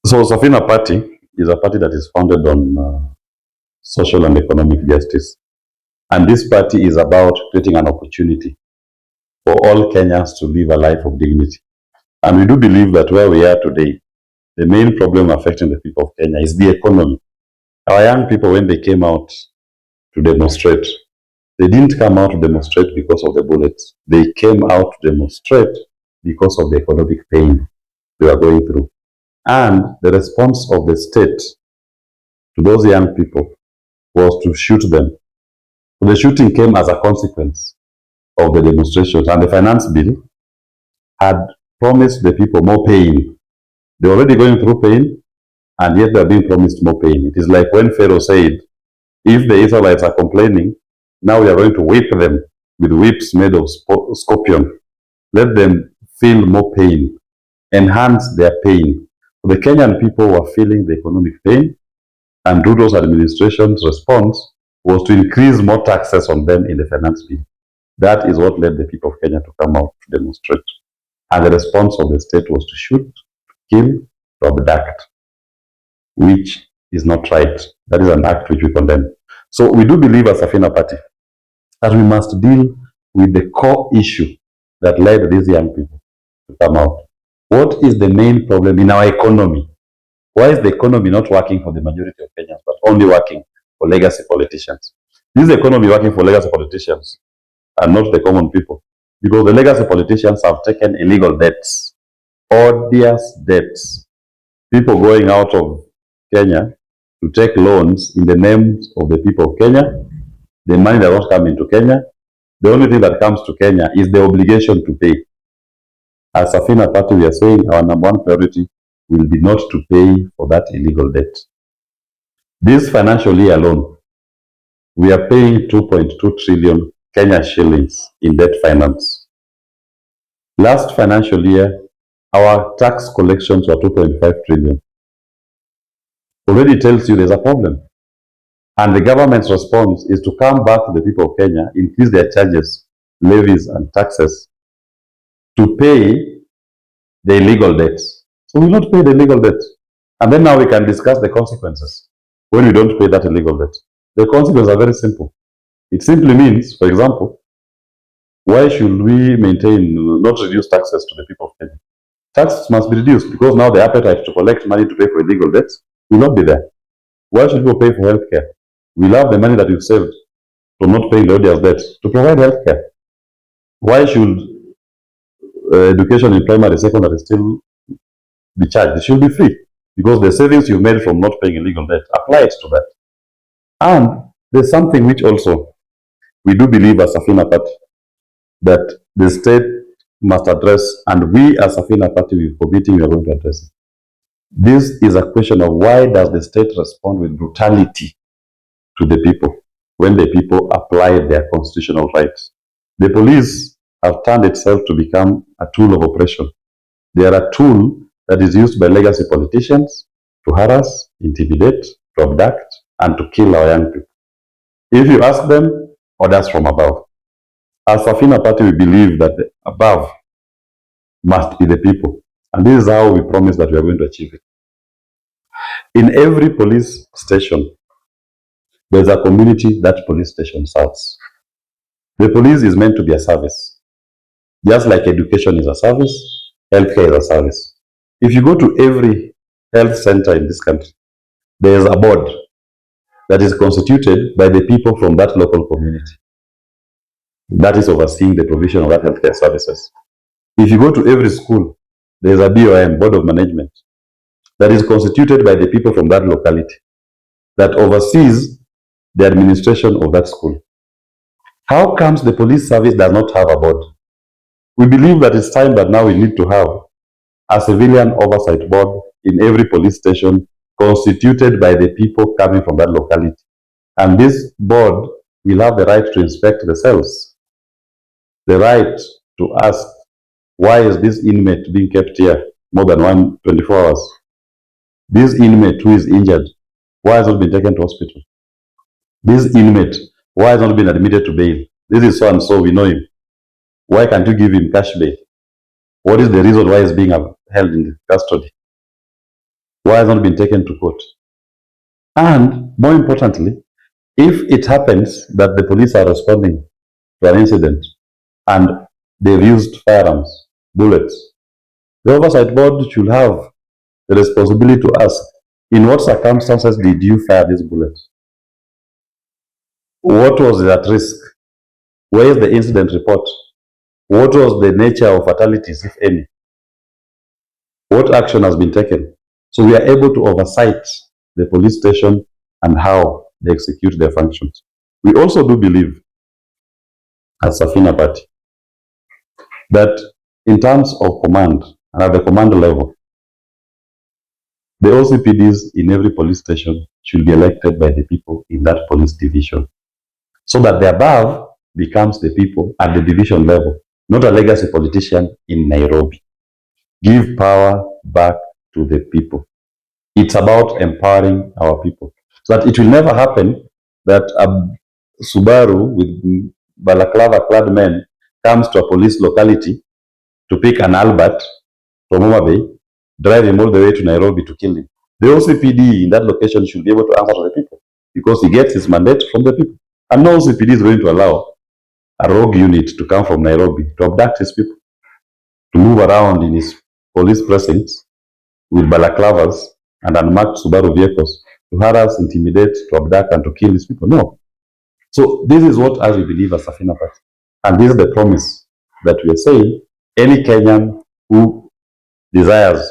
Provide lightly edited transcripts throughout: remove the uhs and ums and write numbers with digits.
So Safina Party is a party that is founded on social and economic justice. And this party is about creating an opportunity for all Kenyans to live a life of dignity. And we do believe that where we are today, the main problem affecting the people of Kenya is the economy. Our young people, when they came out to demonstrate, they didn't come out to demonstrate because of the bullets. They came out to demonstrate because of the economic pain they were going through. And the response of the state to those young people was to shoot them. So the shooting came as a consequence of the demonstrations, and the finance bill had promised the people more pain. They were already going through pain, and yet they are being promised more pain. It is like when Pharaoh said, if the Israelites are complaining, now we are going to whip them with whips made of scorpion. Let them feel more pain, enhance their pain. So the Kenyan people were feeling the economic pain, and RUTO's administration's response was to increase more taxes on them in the finance bill. That is what led the people of Kenya to come out to demonstrate. And the response of the state was to shoot, kill, to abduct, which is not right. That is an act which we condemn. So we do believe as Safina Party that we must deal with the core issue that led these young people to come out. What is the main problem in our economy? Why is the economy not working for the majority of Kenyans, but only working for legacy politicians? This economy working for legacy politicians and not the common people. Because the legacy politicians have taken illegal debts, odious debts. People going out of Kenya to take loans in the names of the people of Kenya. The money does not come into Kenya. The only thing that comes to Kenya is the obligation to pay. As Safina Party, we are saying our number one priority will be not to pay for that illegal debt. This financial year alone, we are paying 2.2 trillion Kenya shillings in debt finance. Last financial year, our tax collections were 2.5 trillion. Already tells you there's a problem. And the government's response is to come back to the people of Kenya, increase their charges, levies, and taxes to pay the illegal debts. So we will not pay the illegal debt. And then now we can discuss the consequences when we don't pay that illegal debt. The consequences are very simple. It simply means, for example, why should we not reduce taxes to the people of Kenya? Taxes must be reduced because now the appetite to collect money to pay for illegal debts will not be there. Why should people pay for healthcare? We'll have the money that we've saved from not paying the odious debts to provide healthcare. Why should education in primary, secondary still be charged? It should be free because the savings you made from not paying illegal debt apply it to that. And there's something which also we do believe as Safina Party that the state must address, and we as Safina Party with committee we are going to address it. This is a question of why does the state respond with brutality to the people when the people apply their constitutional rights? The police have turned itself to become a tool of oppression. They are a tool that is used by legacy politicians to harass, intimidate, to abduct, and to kill our young people. If you ask them, orders from above. As Safina Party, we believe that the above must be the people. And this is how we promise that we are going to achieve it. In every police station, there's a community that police station serves. The police is meant to be a service. Just like education is a service, healthcare is a service. If you go to every health center in this country, there is a board that is constituted by the people from that local community that is overseeing the provision of that healthcare services. If you go to every school, there is a BOM, Board of Management, that is constituted by the people from that locality that oversees the administration of that school. How comes the police service does not have a board? We believe that it's time that now we need to have a civilian oversight board in every police station constituted by the people coming from that locality. And this board will have the right to inspect the cells, the right to ask, why is this inmate being kept here more than 24 hours? This inmate who is injured, why has not been taken to hospital? This inmate, why has not been admitted to bail? This is so and so, we know him. Why can't you give him cash bail? What is the reason why he's being held in custody? Why has not been taken to court? And more importantly, if it happens that the police are responding to an incident and they've used firearms, bullets, the oversight board should have the responsibility to ask, in what circumstances did you fire these bullets? What was at risk? Where is the incident report? What was the nature of fatalities, if any? What action has been taken? So we are able to oversight the police station and how they execute their functions. We also do believe, as Safina Party, that in terms of command and at the command level, the OCPDs in every police station should be elected by the people in that police division, so that the above becomes the people at the division level, not a legacy politician in Nairobi. Give power back to the people. It's about empowering our people, so that it will never happen that a Subaru with balaclava-clad men comes to a police locality to pick an Albert from Mutembei, drive him all the way to Nairobi to kill him. The OCPD in that location should be able to answer to the people, because he gets his mandate from the people. And no OCPD is going to allow a rogue unit to come from Nairobi to abduct his people, to move around in his police precincts with balaclavas and unmarked Subaru vehicles to harass, intimidate, to abduct, and to kill his people. No. So this is what I believe as Safina Party. And this is the promise that we are saying any Kenyan who desires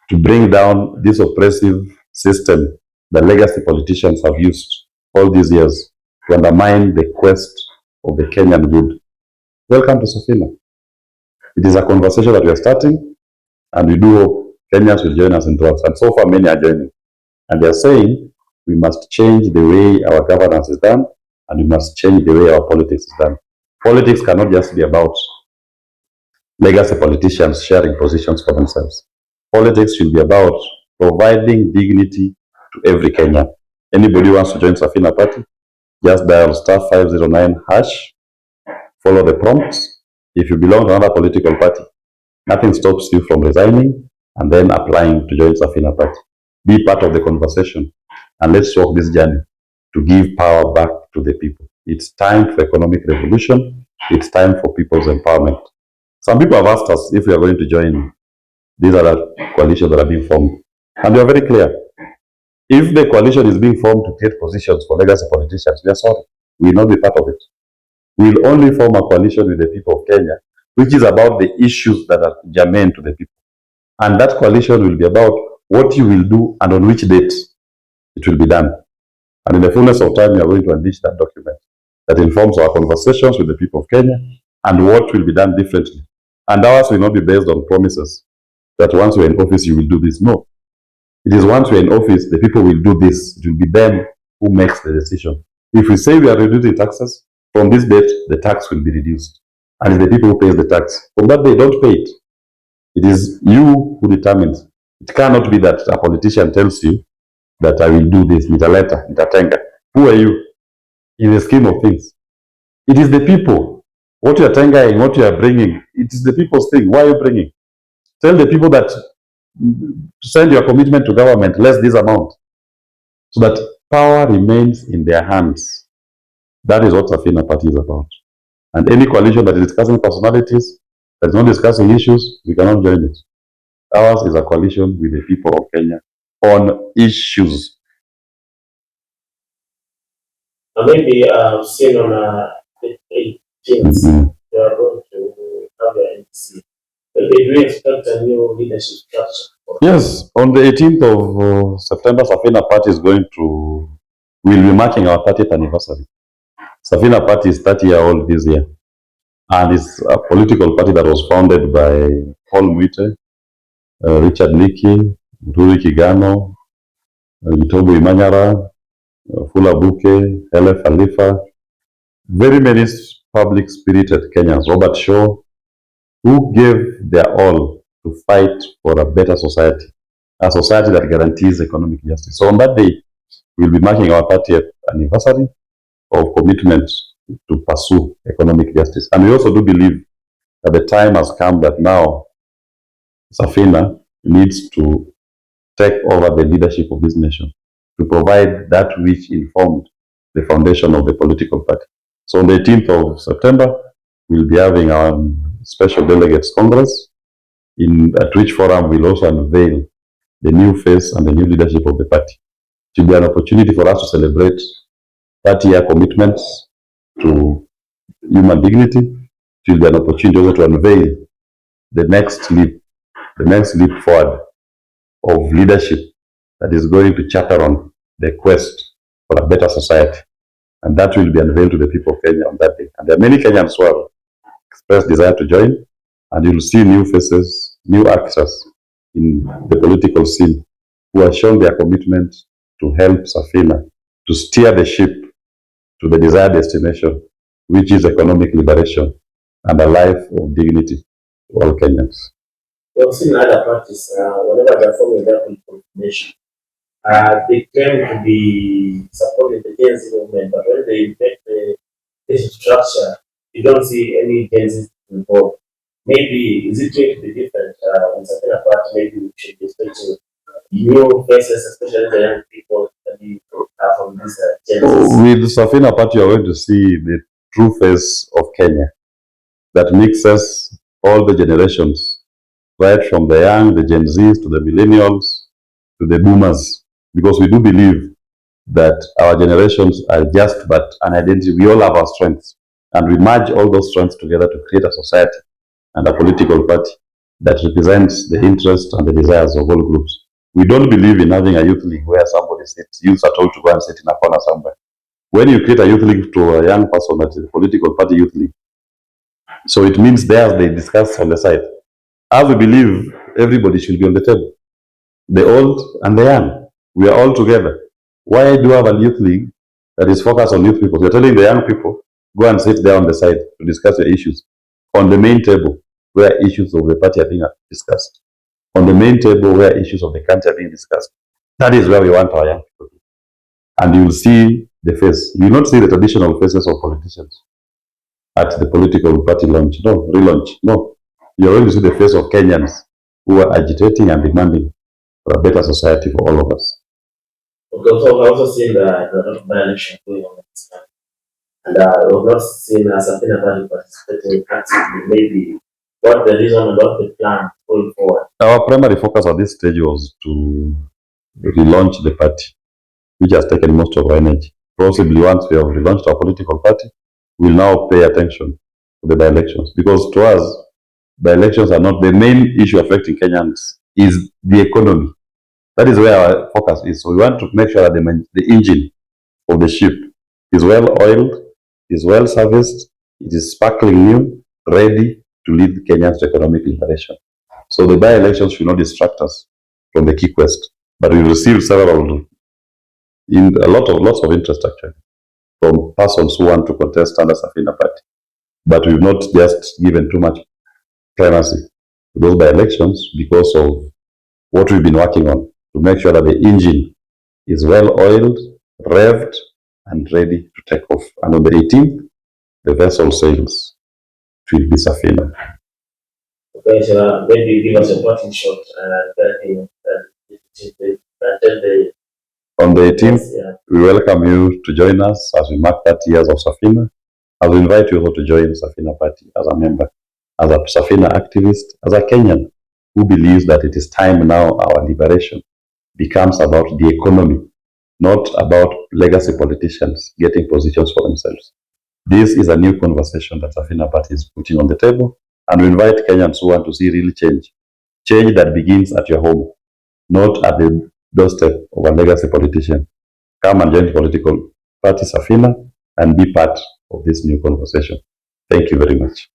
to bring down this oppressive system that legacy politicians have used all these years to undermine the quest of the Kenyan good. Welcome to Safina. It is a conversation that we are starting, and we do hope Kenyans will join us in droves. And so far, many are joining. And they are saying we must change the way our governance is done, and we must change the way our politics is done. Politics cannot just be about legacy politicians sharing positions for themselves. Politics should be about providing dignity to every Kenyan. Anybody who wants to join Safina Party, just dial *509#, follow the prompts. If you belong to another political party, nothing stops you from resigning and then applying to join Safina Party. Be part of the conversation, and let's walk this journey to give power back to the people. It's time for economic revolution. It's time for people's empowerment. Some people have asked us if we are going to join these other coalitions that are being formed. And we are very clear. If the coalition is being formed to create positions for legacy politicians, we are sorry. We will not be part of it. We will only form a coalition with the people of Kenya, which is about the issues that are germane to the people. And that coalition will be about what you will do and on which date it will be done. And in the fullness of time, we are going to unleash that document that informs our conversations with the people of Kenya and what will be done differently. And ours will not be based on promises that once you're in office, you will do this. No. It is once you're in office, the people will do this. It will be them who makes the decision. If we say we are reducing taxes, from this date, the tax will be reduced. And it's the people who pay the tax. From that day, don't pay it. It is you who determines. It cannot be that a politician tells you that I will do this, nitaleta, nitatenga. Who are you in the scheme of things? It is the people. What you are tengaing, what you are bringing, it is the people's thing. Why are you bringing? Tell the people that send your commitment to government, less this amount, so that power remains in their hands. That is what Safina Party is about. And any coalition that is discussing personalities, that is not discussing issues, we cannot join it. Ours is a coalition with the people of Kenya on issues. Maybe seen on the 18th, they are going to have the NDC. Do you expect a new leadership structure? Yes, on the 18th of September, Safina Party is will be marking our 30th anniversary. Safina Party is 30-year-old this year, and it's a political party that was founded by Paul Mwite, Richard Niki, Ruri Kigano, Itobo Manyora, Fula Buke, Hele Khalifa, very many public-spirited Kenyans, Robert Shaw, who gave their all to fight for a better society, a society that guarantees economic justice. So on that day, we'll be marking our 30th anniversary of commitment to pursue economic justice. And we also do believe that the time has come that now Safina needs to take over the leadership of this nation, to provide that which informed the foundation of the political party. So on the 18th of September, we'll be having our Special Delegates Congress, at which forum we'll also unveil the new face and the new leadership of the party. It will be an opportunity for us to celebrate 30-year commitments to human dignity. It will be an opportunity also to unveil the next leap forward of leadership that is going to chatter on the quest for a better society. And that will be unveiled to the people of Kenya on that day. And there are many Kenyans who have expressed desire to join, and you'll see new faces, new actors in the political scene who have shown their commitment to help Safina to steer the ship to the desired destination, which is economic liberation and a life of dignity to all Kenyans. We've seen other parties, whenever they're forming their political nation, they claim to be supporting the Gen Z movement, but when they invent the structure, you don't see any Gen Z involved. Maybe is it going to be different in certain parts? Maybe we should be expecting new faces, especially the young people that are from this Gen Z. With Safina Party, you're going to see the true face of Kenya that mixes all the generations, right from the young, the Gen Zs, to the millennials, to the boomers, because we do believe that our generations are just but an identity. We all have our strengths, and we merge all those strengths together to create a society and a political party that represents the interests and the desires of all groups. We don't believe in having a youth league where somebody sits, youths are told to go and sit in a corner somewhere. When you create a youth league to a young person, that is a political party youth league, so it means theirs they discuss on the side. As we believe everybody should be on the table, the old and the young, we are all together. Why do you have a youth league that is focused on youth people? You're telling the young people, go and sit there on the side to discuss your issues. On the main table, where issues of the party are being discussed. On the main table, where issues of the country are being discussed. That is where we want our young people to be. And you will see the face. You will not see the traditional faces of politicians at the political party launch. No, relaunch. No. You're going to see the face of Kenyans who are agitating and demanding for a better society for all of us. Okay, so I've also seen the by-election going on in this country. And we've not seen Safina Party participating actively. Maybe what the reason and what the plan going forward? Our primary focus at this stage was to relaunch the party, which has taken most of our energy. Possibly once we have relaunched our political party, we'll now pay attention to the by-elections. Because to us, by-elections are not the main issue affecting Kenyans, is the economy. That is where our focus is. So we want to make sure that the engine of the ship is well oiled, is well serviced, it is sparkling new, ready to lead Kenyans to economic liberation. So the by-elections should not distract us from the key quest. But we received lots of interest actually from persons who want to contest under Safina Party. But we've not just given too much primacy to those by-elections because of what we've been working on to make sure that the engine is well oiled, revved, and ready to take off. And on the 18th, the vessel sails. It will be Safina. Okay, so maybe give us a parting shot on the 18th, we welcome you to join us as we mark 30 years of Safina. I will invite you also to join Safina Party as a member, as a Safina activist, as a Kenyan who believes that it is time now our liberation becomes about the economy, not about legacy politicians getting positions for themselves. This is a new conversation that Safina Party is putting on the table, and we invite Kenyans who want to see real change. Change that begins at your home, not at the doorstep of a legacy politician. Come and join the political party Safina and be part of this new conversation. Thank you very much.